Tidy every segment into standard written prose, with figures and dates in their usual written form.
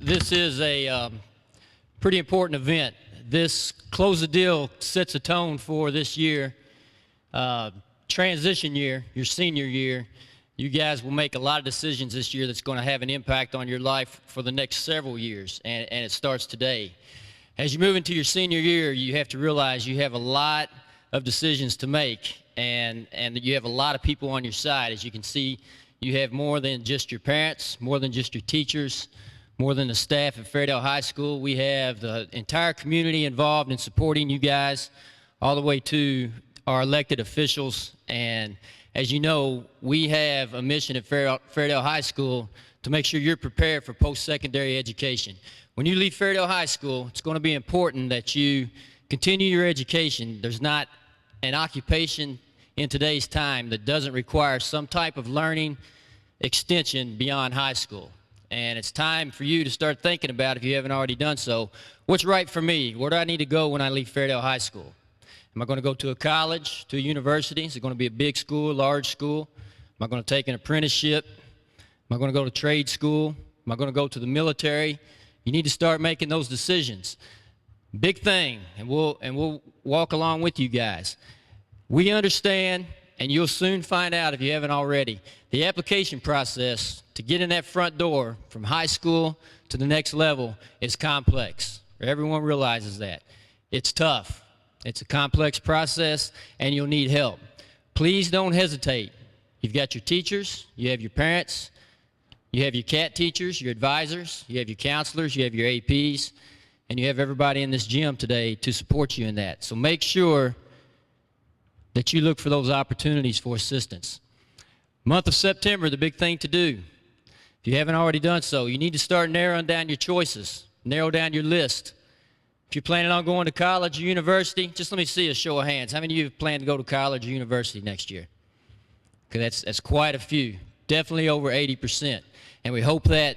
This is a pretty important event. This Close the Deal sets a tone for this year, transition year, your senior year. You guys will make a lot of decisions this year that's going to have an impact on your life for the next several years, and it starts today. As you move into your senior year, you have to realize you have a lot of decisions to make, and you have a lot of people on your side. As you can see, you have more than just your parents, more than just your teachers, more than the staff at Fairdale High School. We have the entire community involved in supporting you guys, all the way to our elected officials. And as you know, we have a mission at Fairdale High School to make sure you're prepared for post-secondary education. When you leave Fairdale High School, it's going to be important that you continue your education. There's not an occupation in today's time that doesn't require some type of learning extension beyond high school. And it's time for you to start thinking about, if you haven't already done so, what's right for me? Where do I need to go when I leave Fairdale High School? Am I going to go to a college, to a university? Is it going to be a big school, large school? Am I going to take an apprenticeship? Am I going to go to trade school? Am I going to go to the military? You need to start making those decisions. Big thing, and we'll walk along with you guys. We understand, and you'll soon find out if you haven't already, the application process to get in that front door from high school to the next level is complex. Everyone realizes that. It's tough. It's a complex process, and you'll need help. Please don't hesitate. You've got your teachers, you have your parents, you have your CAT teachers, your advisors, you have your counselors, you have your APs, and you have everybody in this gym today to support you in that. So make sure that you look for those opportunities for assistance. Month of September, the big thing to do. If you haven't already done so, you need to start narrowing down your choices, narrow down your list. If you're planning on going to college or university, just let me see a show of hands. How many of you plan to go to college or university next year? Okay, that's quite a few, definitely over 80%. And we hope that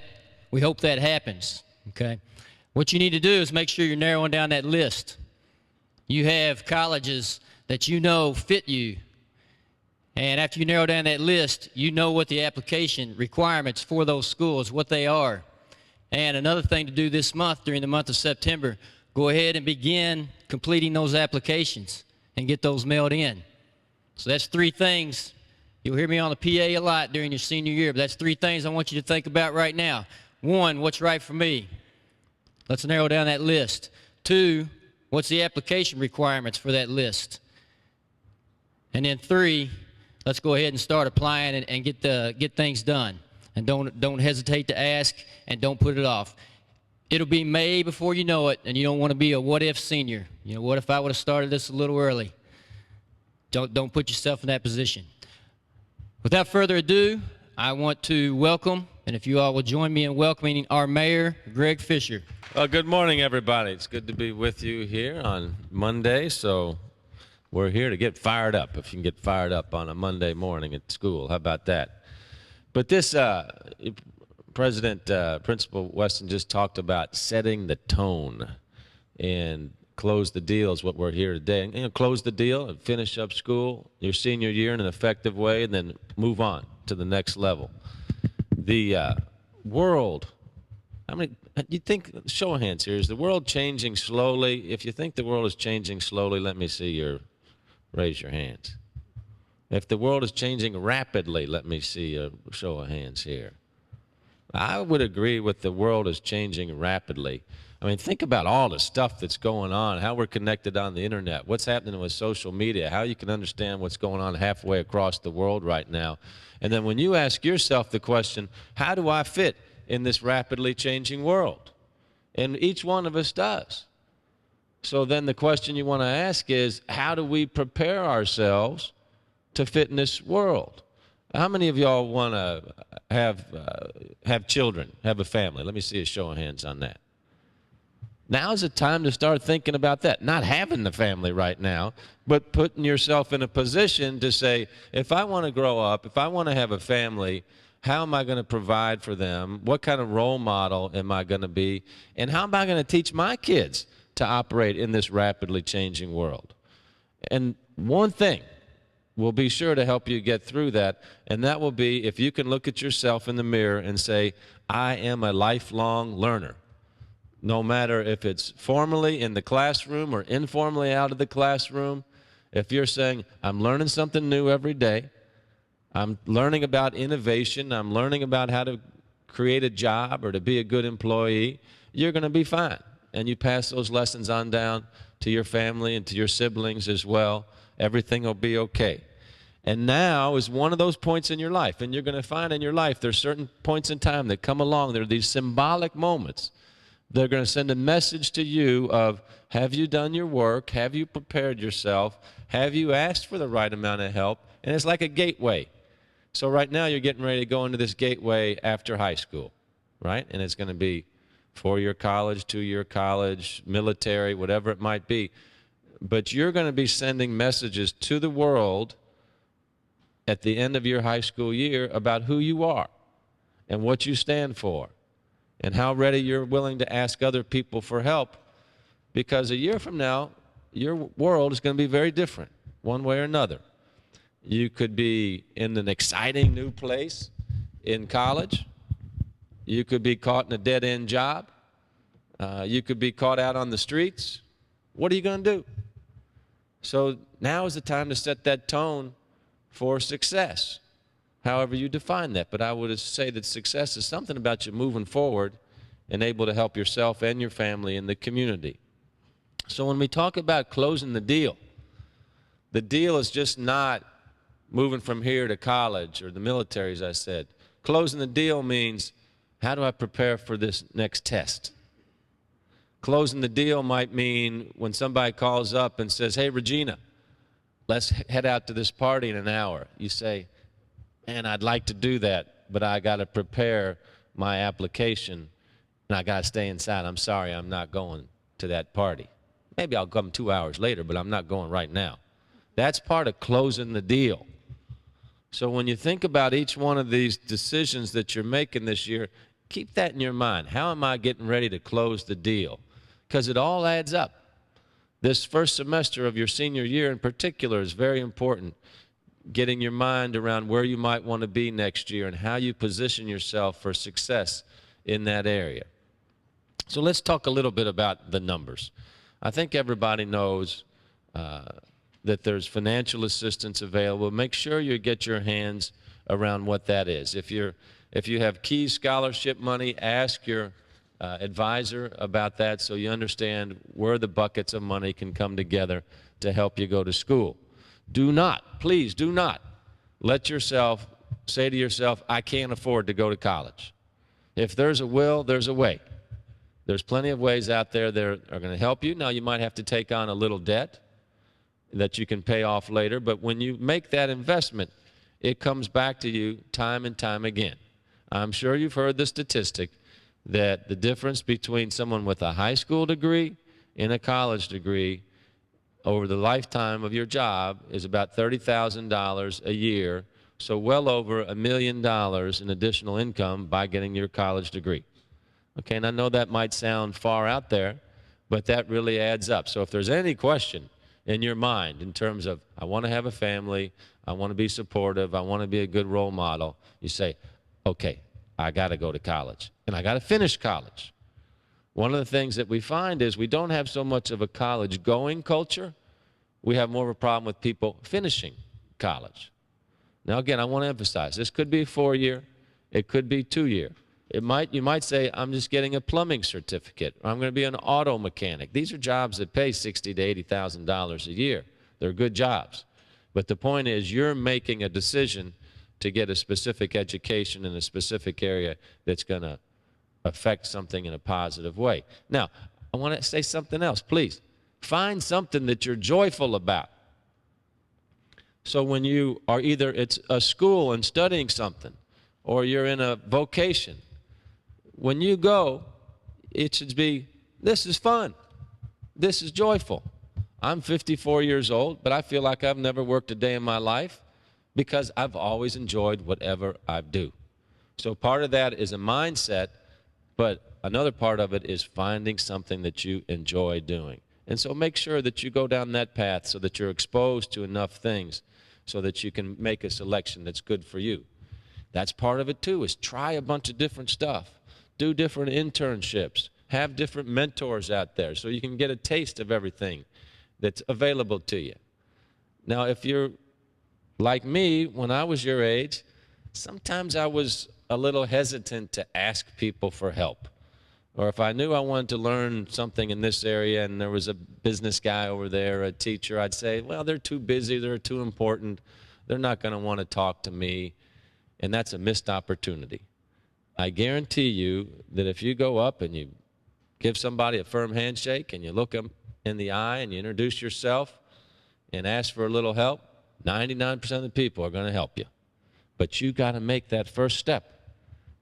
happens, okay? What you need to do is make sure you're narrowing down that list. You have colleges that you know fit you. And after you narrow down that list, you know what the application requirements for those schools, what they are. And another thing to do this month, during the month of September, go ahead and begin completing those applications and get those mailed in. So that's three things. You'll hear me on the PA a lot during your senior year, but that's three things I want you to think about right now. One, what's right for me? Let's narrow down that list. Two, what's the application requirements for that list? And then three, let's go ahead and start applying and get things done. And don't hesitate to ask, and don't put it off. It'll be May before you know it, and you don't want to be a what-if senior. You know, what if I would have started this a little early? Don't put yourself in that position. Without further ado, I want to welcome, and if you all will join me in welcoming our mayor, Greg Fischer. Well, good morning, everybody. It's good to be with you here on Monday. So we're here to get fired up, if you can get fired up on a Monday morning at school. How about that? But this, Principal Weston just talked about setting the tone, and close the deal is what we're here today. And, close the deal and finish up school, your senior year, in an effective way, and then move on to the next level. The world, you think, show of hands here, is the world changing slowly? If you think the world is changing slowly, let me see raise your hands. If the world is changing rapidly, let me see a show of hands here. I would agree with the world is changing rapidly. I mean, think about all the stuff that's going on, how we're connected on the internet, what's happening with social media, how you can understand what's going on halfway across the world right now. And then when you ask yourself the question, how do I fit in this rapidly changing world? And each one of us does. So then the question you want to ask is, how do we prepare ourselves to fit in this world? How many of y'all want to have children, have a family? Let me see a show of hands on that. Now's the time to start thinking about that. Not having the family right now, but putting yourself in a position to say, if I want to grow up, if I want to have a family, how am I going to provide for them? What kind of role model am I going to be? And how am I going to teach my kids to operate in this rapidly changing world? And one thing will be sure to help you get through that, and that will be if you can look at yourself in the mirror and say, I am a lifelong learner. No matter if it's formally in the classroom or informally out of the classroom, if you're saying, I'm learning something new every day, I'm learning about innovation, I'm learning about how to create a job or to be a good employee, you're going to be fine. And you pass those lessons on down to your family and to your siblings as well. Everything will be okay. And now is one of those points in your life. And you're going to find in your life there's certain points in time that come along. There are these symbolic moments. They're going to send a message to you of, have you done your work? Have you prepared yourself? Have you asked for the right amount of help? And it's like a gateway. So right now you're getting ready to go into this gateway after high school, right? And it's going to be 4-year college, 2-year college, military, whatever it might be. But you're going to be sending messages to the world at the end of your high school year about who you are and what you stand for and how ready you're willing to ask other people for help, because a year from now, your world is going to be very different, one way or another. You could be in an exciting new place in college. You could be caught in a dead-end job. You could be caught out on the streets. What are you going to do? So now is the time to set that tone for success, however you define that. But I would say that success is something about you moving forward and able to help yourself and your family and the community. So when we talk about closing the deal is just not moving from here to college or the military, as I said. Closing the deal means, how do I prepare for this next test? Closing the deal might mean when somebody calls up and says, hey, Regina, let's head out to this party in an hour. You say, man, I'd like to do that, but I got to prepare my application, and I got to stay inside. I'm sorry, I'm not going to that party. Maybe I'll come 2 hours later, but I'm not going right now. That's part of closing the deal. So when you think about each one of these decisions that you're making this year, keep that in your mind. How am I getting ready to close the deal? Because it all adds up. This first semester of your senior year in particular is very important. Getting your mind around where you might want to be next year and how you position yourself for success in that area. So let's talk a little bit about the numbers. I think everybody knows that there's financial assistance available. Make sure you get your hands around what that is. If you have key scholarship money, ask your advisor about that so you understand where the buckets of money can come together to help you go to school. Do not, please do not let yourself say to yourself, I can't afford to go to college. If there's a will, there's a way. There's plenty of ways out there that are going to help you. Now, you might have to take on a little debt that you can pay off later, but when you make that investment, it comes back to you time and time again. I'm sure you've heard the statistic that the difference between someone with a high school degree and a college degree over the lifetime of your job is about $30,000 a year, so well over $1 million in additional income by getting your college degree. Okay, and I know that might sound far out there, but that really adds up. So if there's any question in your mind in terms of, I want to have a family, I want to be supportive, I want to be a good role model, you say, okay, I got to go to college, and I got to finish college. One of the things that we find is we don't have so much of a college-going culture. We have more of a problem with people finishing college. Now, again, I want to emphasize, this could be a 4-year, it could be 2-year. You might say, I'm just getting a plumbing certificate, or I'm going to be an auto mechanic. These are jobs that pay $60,000 to $80,000 a year. They're good jobs. But the point is, you're making a decision to get a specific education in a specific area that's going to affect something in a positive way. Now, I want to say something else. Please, find something that you're joyful about. So when you are either it's a school and studying something, or you're in a vocation, when you go, it should be, this is fun. This is joyful. I'm 54 years old, but I feel like I've never worked a day in my life because I've always enjoyed whatever I do. So part of that is a mindset, but another part of it is finding something that you enjoy doing. And so make sure that you go down that path so that you're exposed to enough things so that you can make a selection that's good for you. That's part of it too, is try a bunch of different stuff. do different internships, have different mentors out there so you can get a taste of everything that's available to you. Now, if you're like me, when I was your age, sometimes I was a little hesitant to ask people for help. Or if I knew I wanted to learn something in this area and there was a business guy over there, a teacher, I'd say, well, they're too busy, they're too important, they're not going to want to talk to me, and that's a missed opportunity. I guarantee you that if you go up and you give somebody a firm handshake and you look them in the eye and you introduce yourself and ask for a little help, 99% of the people are going to help you. But you got to make that first step.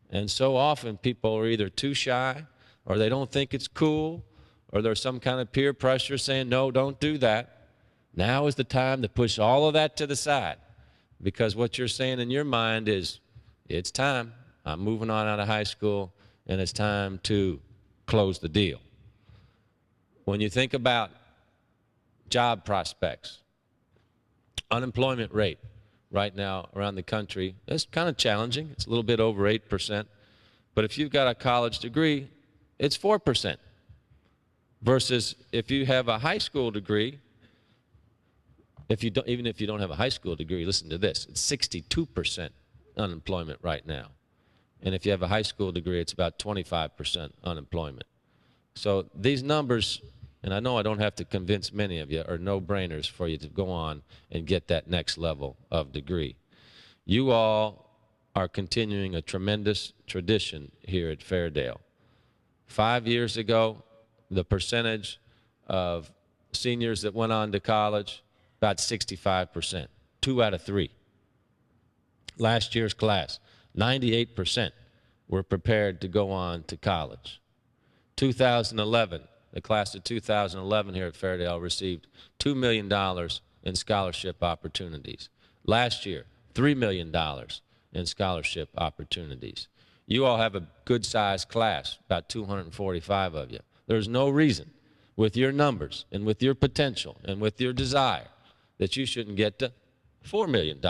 And so often people are either too shy, or they don't think it's cool, or there's some kind of peer pressure saying, no, don't do that. Now is the time to push all of that to the side, because what you're saying in your mind is, it's time. I'm moving on out of high school, and it's time to close the deal. When you think about job prospects, unemployment rate right now around the country, it's kind of challenging. It's a little bit over 8%. But if you've got a college degree, it's 4%. Versus if you have a high school degree, even if you don't have a high school degree, listen to this, it's 62% unemployment right now. And if you have a high school degree, it's about 25% unemployment. So these numbers, and I know I don't have to convince many of you, are no-brainers for you to go on and get that next level of degree. You all are continuing a tremendous tradition here at Fairdale. 5 years ago, the percentage of seniors that went on to college, about 65%, 2 out of 3. Last year's class, 98% were prepared to go on to college. 2011, the class of 2011 here at Fairdale received $2 million in scholarship opportunities. Last year, $3 million in scholarship opportunities. You all have a good-sized class, about 245 of you. There's no reason, with your numbers and with your potential and with your desire, that you shouldn't get to $4 million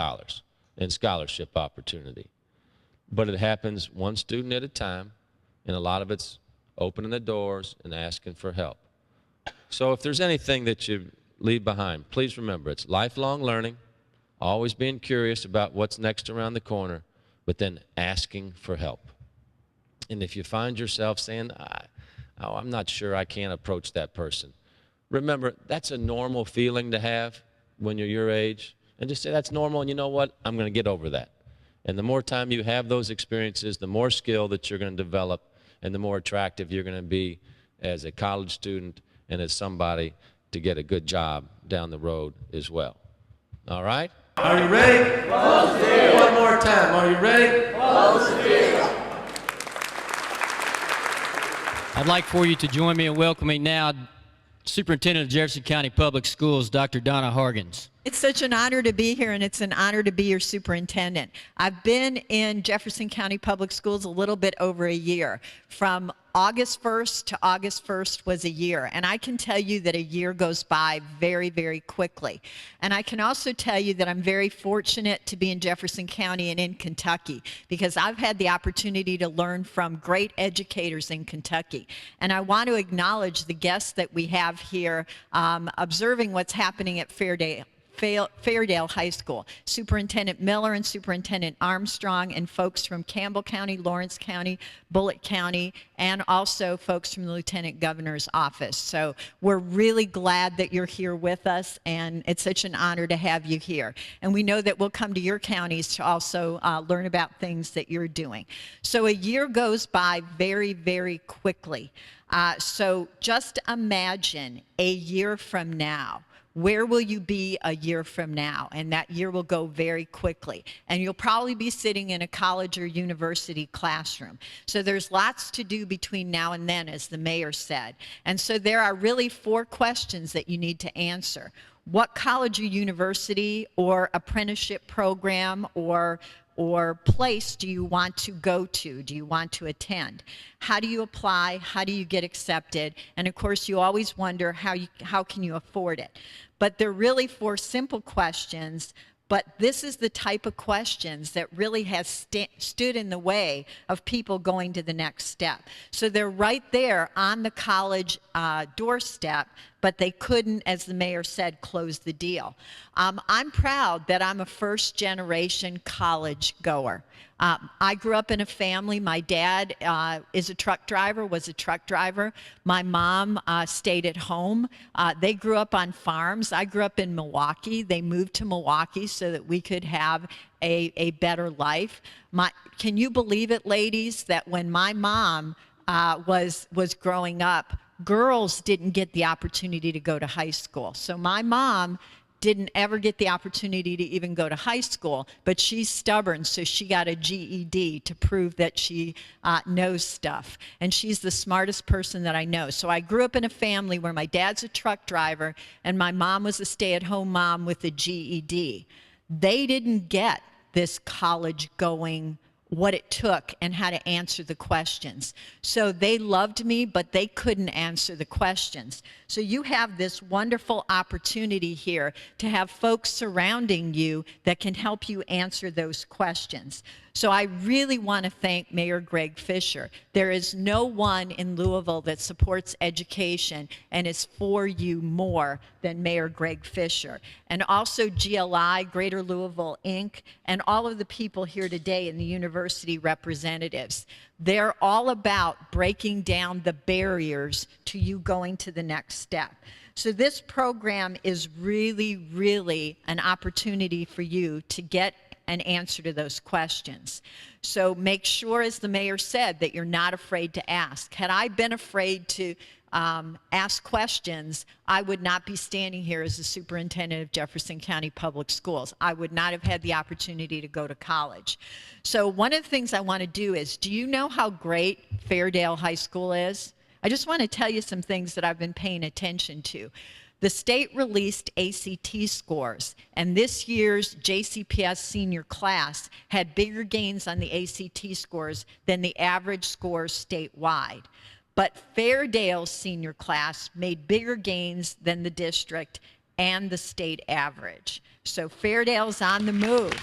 in scholarship opportunity. But it happens one student at a time, and a lot of it's opening the doors and asking for help. So if there's anything that you leave behind, please remember it's lifelong learning, always being curious about what's next around the corner, but then asking for help. And if you find yourself saying, I'm not sure I can approach that person, remember, that's a normal feeling to have when you're your age. And just say, that's normal, and you know what? I'm going to get over that. And the more time you have those experiences, the more skill that you're going to develop, and the more attractive you're going to be as a college student and as somebody to get a good job down the road as well. All right? Are you ready? Close the deal. One more time. Are you ready? Close the deal. I'd like for you to join me in welcoming now Superintendent of Jefferson County Public Schools, Dr. Donna Hargens. It's such an honor to be here, and it's an honor to be your superintendent. I've been in Jefferson County Public Schools a little bit over a year. From August 1st to August 1st was a year, and I can tell you that a year goes by very, very quickly. And I can also tell you that I'm very fortunate to be in Jefferson County and in Kentucky, because I've had the opportunity to learn from great educators in Kentucky. And I want to acknowledge the guests that we have here observing what's happening at Fairdale High School. Superintendent Miller and Superintendent Armstrong and folks from Campbell County, Lawrence County, Bullitt County, and also folks from the Lieutenant Governor's office. So we're really glad that you're here with us, and it's such an honor to have you here. And we know that we'll come to your counties to also learn about things that you're doing. So a year goes by very, very quickly. So just imagine a year from now. Where will you be a year from now? And that year will go very quickly. And you'll probably be sitting in a college or university classroom. So there's lots to do between now and then, as the mayor said. And so there are really 4 questions that you need to answer. What college or university or apprenticeship program or place do you want to go to? Do you want to attend? How do you apply? How do you get accepted? And of course, you always wonder how can you afford it? But they're really 4 simple questions, But this is the type of questions that really has stood in the way of people going to the next step. So they're right there on the college doorstep, but they couldn't, as the mayor said, close the deal. I'm proud that I'm a first-generation college goer. I grew up in a family. My dad was a truck driver. My mom stayed at home. They grew up on farms. I grew up in Milwaukee. They moved to Milwaukee so that we could have a better life. Can you believe it, ladies, that when my mom was growing up, girls didn't get the opportunity to go to high school. So my mom didn't ever get the opportunity to even go to high school, but she's stubborn, so she got a GED to prove that she knows stuff. And she's the smartest person that I know. So I grew up in a family where my dad's a truck driver and my mom was a stay-at-home mom with a GED. They didn't get this college-going, what it took and how to answer the questions. So they loved me, but they couldn't answer the questions. So you have this wonderful opportunity here to have folks surrounding you that can help you answer those questions. So I really want to thank Mayor Greg Fischer. There is no one in Louisville that supports education and is for you more than Mayor Greg Fischer. And also GLI, Greater Louisville Inc., and all of the people here today and the university representatives. They're all about breaking down the barriers to you going to the next step. So this program is really, really an opportunity for you to get an answer to those questions. So make sure, as the mayor said, that you're not afraid to ask. Had I been afraid to ask questions, I would not be standing here as the superintendent of Jefferson County Public Schools. I would not have had the opportunity to go to college. So one of the things I want to do is, do you know how great Fairdale High School is? I just want to tell you some things that I've been paying attention to. The state released ACT scores, and this year's JCPS senior class had bigger gains on the ACT scores than the average scores statewide. But Fairdale's senior class made bigger gains than the district and the state average. So Fairdale's on the move.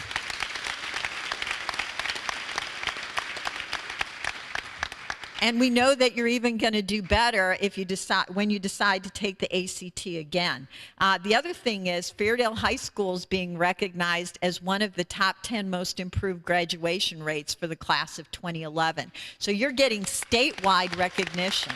And we know that you're even going to do better if you when you decide to take the ACT again. The other thing is Fairdale High School is being recognized as one of the top 10 most improved graduation rates for the class of 2011. So you're getting statewide recognition.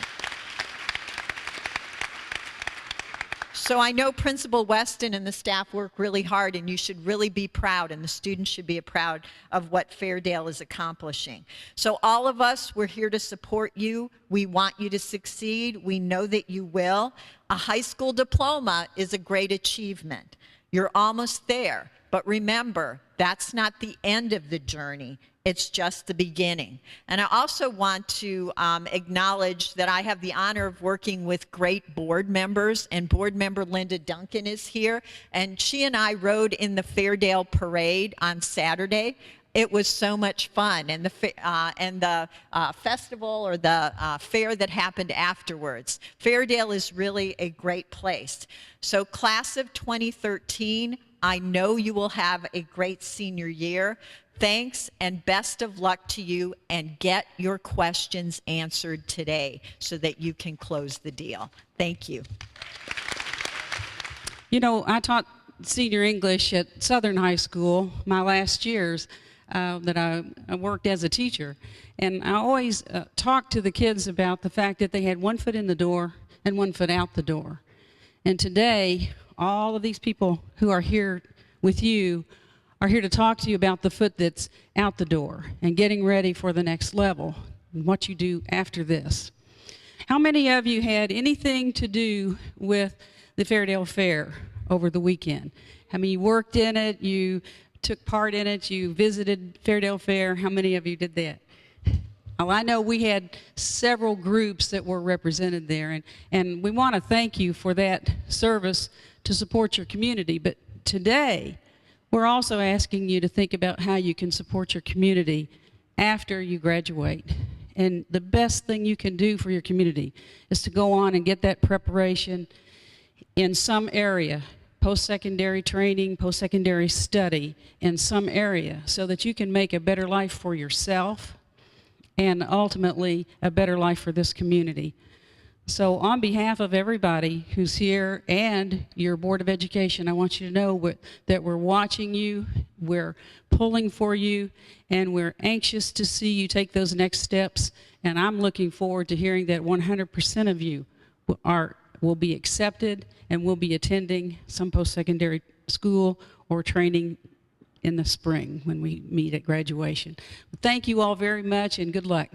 So I know Principal Weston and the staff work really hard, and you should really be proud, and the students should be proud of what Fairdale is accomplishing. So all of us, we're here to support you. We want you to succeed. We know that you will. A high school diploma is a great achievement. You're almost there. But remember, that's not the end of the journey. It's just the beginning. And I also want to acknowledge that I have the honor of working with great board members, and board member Linda Duncan is here, and she and I rode in the Fairdale Parade on Saturday. It was so much fun, and the festival or the fair that happened afterwards. Fairdale is really a great place. So class of 2013, I know you will have a great senior year. Thanks and best of luck to you, and get your questions answered today so that you can close the deal. Thank you. You know, I taught senior English at Southern High School my last years that I worked as a teacher. And I always talked to the kids about the fact that they had one foot in the door and one foot out the door. And today, all of these people who are here with you are here to talk to you about the foot that's out the door and getting ready for the next level and what you do after this. How many of you had anything to do with the Fairdale Fair over the weekend? How many worked in it, you took part in it, you visited Fairdale Fair? How many of you did that? Well, I know we had several groups that were represented there, and we want to thank you for that service to support your community. But today, we're also asking you to think about how you can support your community after you graduate. And the best thing you can do for your community is to go on and get that preparation in some area, post-secondary training, post-secondary study in some area so that you can make a better life for yourself and ultimately a better life for this community. So on behalf of everybody who's here and your Board of Education, I want you to know that we're watching you, we're pulling for you, and we're anxious to see you take those next steps. And I'm looking forward to hearing that 100% of you will be accepted and will be attending some post-secondary school or training in the spring when we meet at graduation. Thank you all very much, and good luck.